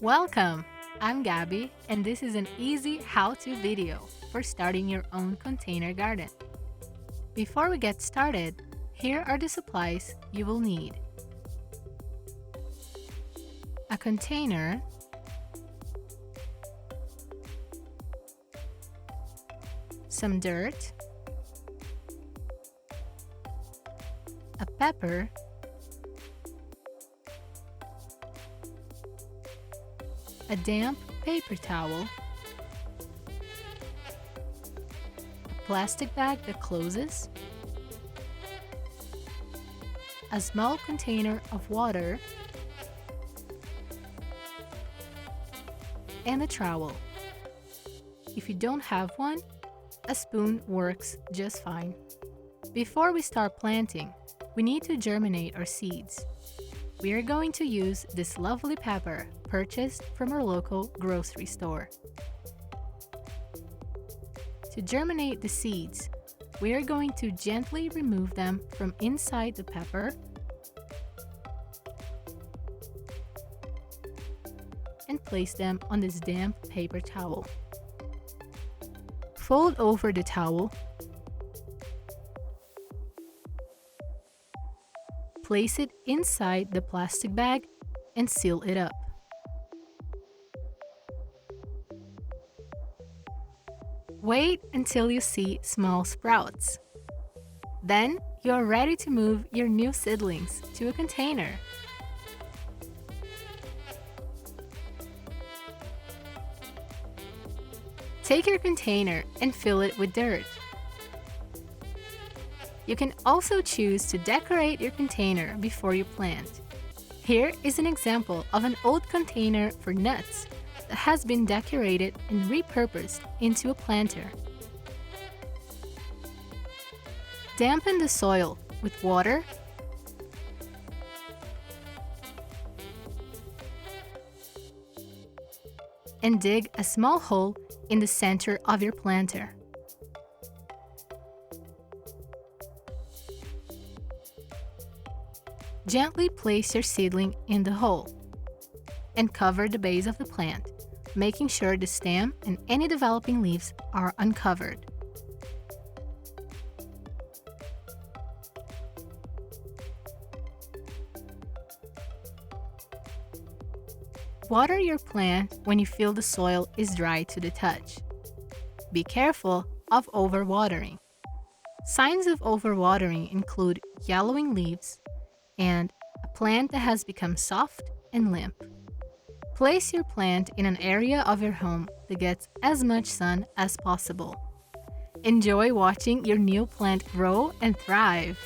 Welcome! I'm Gabi, and this is an easy how-to video for starting your own container garden. Before we get started, here are the supplies you will need. A container, some dirt, a pepper, a damp paper towel, a plastic bag that closes, a small container of water, and a trowel. If you don't have one, a spoon works just fine. Before we start planting, we need to germinate our seeds. We are going to use this lovely pepper purchased from our local grocery store. To germinate the seeds, we are going to gently remove them from inside the pepper and place them on this damp paper towel. Fold over the towel, place it inside the plastic bag and seal it up. Wait until you see small sprouts. Then you are ready to move your new seedlings to a container. Take your container and fill it with dirt. You can also choose to decorate your container before you plant. Here is an example of an old container for nuts that has been decorated and repurposed into a planter. Dampen the soil with water and dig a small hole in the center of your planter. Gently place your seedling in the hole and cover the base of the plant, making sure the stem and any developing leaves are uncovered. Water your plant when you feel the soil is dry to the touch. Be careful of overwatering. Signs of overwatering include yellowing leaves and a plant that has become soft and limp. Place your plant in an area of your home that gets as much sun as possible. Enjoy watching your new plant grow and thrive.